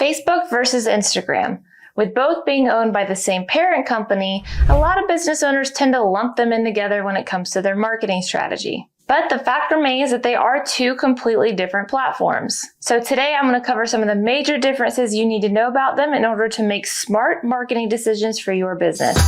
Facebook versus Instagram. With both being owned by the same parent company, a lot of business owners tend to lump them in together when it comes to their marketing strategy. But the fact remains that they are two completely different platforms. So today I'm going to cover some of the major differences you need to know about them in order to make smart marketing decisions for your business.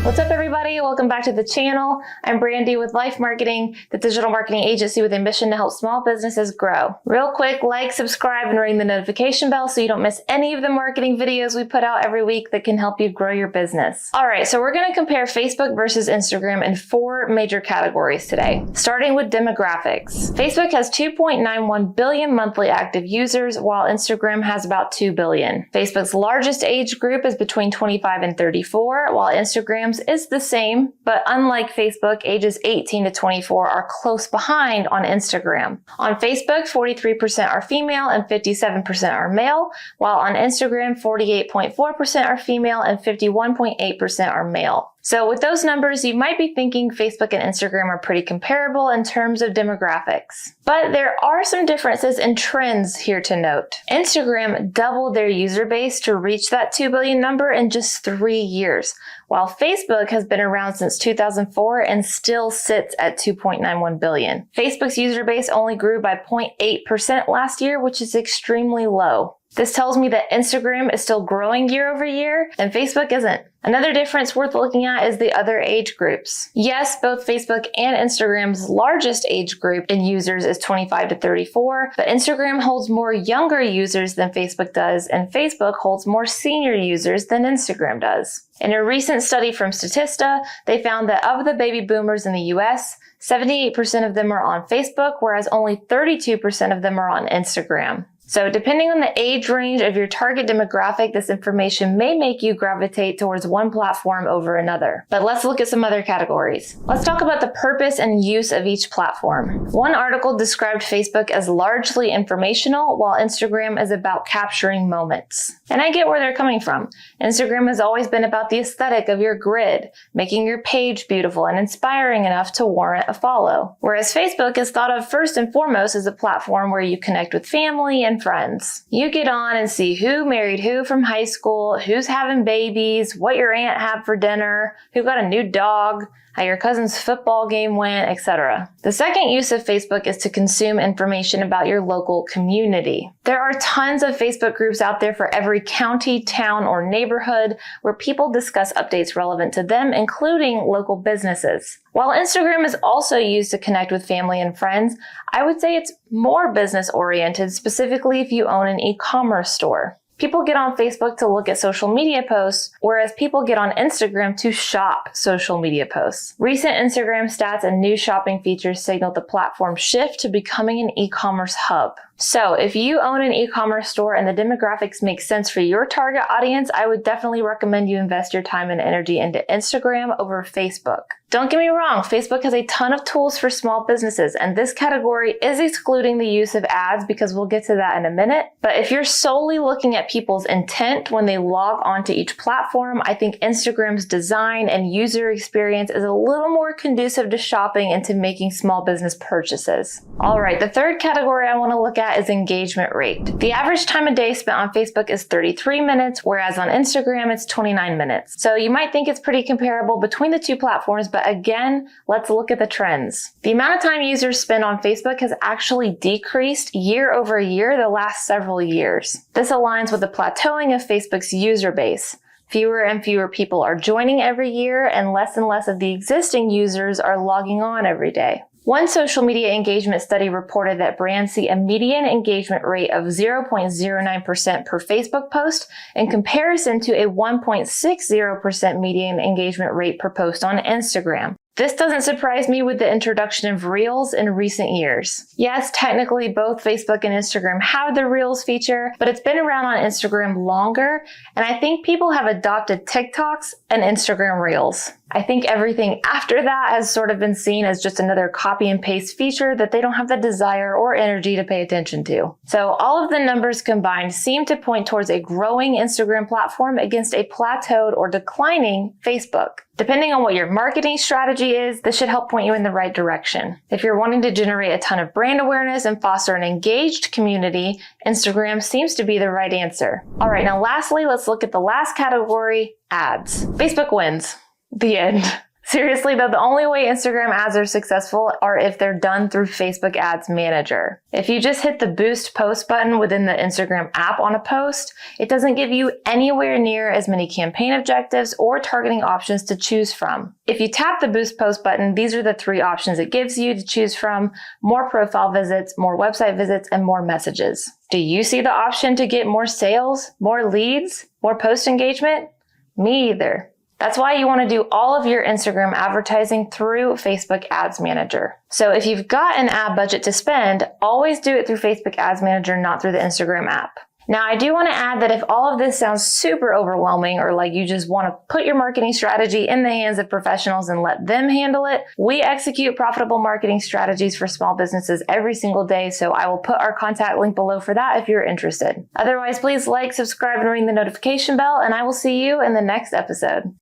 What's up, everybody? Welcome back to the channel. I'm Brandy with LYFE Marketing, the digital marketing agency with a mission to help small businesses grow. Real quick, like, subscribe, and ring the notification bell so you don't miss any of the marketing videos we put out every week that can help you grow your business. All right, so we're going to compare Facebook versus Instagram in 4 major categories today, starting with demographics. Facebook has 2.91 billion monthly active users, while Instagram has about 2 billion. Facebook's largest age group is between 25 and 34, while Instagram's is the same, but unlike Facebook, ages 18 to 24 are close behind on Instagram. On Facebook, 43% are female and 57% are male, while on Instagram, 48.4% are female and 51.8% are male. So with those numbers, you might be thinking Facebook and Instagram are pretty comparable in terms of demographics. But there are some differences and trends here to note. Instagram doubled their user base to reach that 2 billion number in just 3 years, while Facebook has been around since 2004 and still sits at 2.91 billion. Facebook's user base only grew by 0.8% last year, which is extremely low. This tells me that Instagram is still growing year over year and Facebook isn't. Another difference worth looking at is the other age groups. Yes, both Facebook and Instagram's largest age group in users is 25 to 34, but Instagram holds more younger users than Facebook does, and Facebook holds more senior users than Instagram does. In a recent study from Statista, they found that of the baby boomers in the US, 78% of them are on Facebook, whereas only 32% of them are on Instagram. So depending on the age range of your target demographic, this information may make you gravitate towards one platform over another. But let's look at some other categories. Let's talk about the purpose and use of each platform. One article described Facebook as largely informational, while Instagram is about capturing moments. And I get where they're coming from. Instagram has always been about the aesthetic of your grid, making your page beautiful and inspiring enough to warrant a follow. Whereas Facebook is thought of first and foremost as a platform where you connect with family and friends. You get on and see who married who from high school, who's having babies, what your aunt had for dinner, who got a new dog, how your cousin's football game went, etc. The second use of Facebook is to consume information about your local community. There are tons of Facebook groups out there for every county, town, or neighborhood where people discuss updates relevant to them, including local businesses. While Instagram is also used to connect with family and friends, I would say it's more business-oriented, specifically if you own an e-commerce store. People get on Facebook to look at social media posts, whereas people get on Instagram to shop social media posts. Recent Instagram stats and new shopping features signal the platform's shift to becoming an e-commerce hub. So if you own an e-commerce store and the demographics make sense for your target audience, I would definitely recommend you invest your time and energy into Instagram over Facebook. Don't get me wrong, Facebook has a ton of tools for small businesses, and this category is excluding the use of ads because we'll get to that in a minute. But if you're solely looking at people's intent when they log onto each platform, I think Instagram's design and user experience is a little more conducive to shopping and to making small business purchases. All right, the third category I want to look at is engagement rate. The average time a day spent on Facebook is 33 minutes, whereas on Instagram it's 29 minutes. So you might think it's pretty comparable between the two platforms, but again, let's look at the trends. The amount of time users spend on Facebook has actually decreased year over year the last several years. This aligns with the plateauing of Facebook's user base. Fewer and fewer people are joining every year, and less of the existing users are logging on every day. One social media engagement study reported that brands see a median engagement rate of 0.09% per Facebook post in comparison to a 1.60% median engagement rate per post on Instagram. This doesn't surprise me with the introduction of Reels in recent years. Yes, technically both Facebook and Instagram have the Reels feature, but it's been around on Instagram longer, and I think people have adopted TikToks and Instagram Reels. I think everything after that has sort of been seen as just another copy and paste feature that they don't have the desire or energy to pay attention to. So all of the numbers combined seem to point towards a growing Instagram platform against a plateaued or declining Facebook. Depending on what your marketing strategy is, this should help point you in the right direction. If you're wanting to generate a ton of brand awareness and foster an engaged community, Instagram seems to be the right answer. All right, now lastly, let's look at the last category, ads. Facebook wins. The end. Seriously though, the only way Instagram ads are successful are if they're done through Facebook Ads Manager. If you just hit the boost post button within the Instagram app on a post, it doesn't give you anywhere near as many campaign objectives or targeting options to choose from. If you tap the boost post button, these are the 3 options it gives you to choose from: more profile visits, more website visits, and more messages. Do you see the option to get more sales, more leads, more post engagement? Me either. That's why you want to do all of your Instagram advertising through Facebook Ads Manager. So if you've got an ad budget to spend, always do it through Facebook Ads Manager, not through the Instagram app. Now, I do want to add that if all of this sounds super overwhelming or like you just want to put your marketing strategy in the hands of professionals and let them handle it, we execute profitable marketing strategies for small businesses every single day, so I will put our contact link below for that if you're interested. Otherwise, please like, subscribe, and ring the notification bell, and I will see you in the next episode.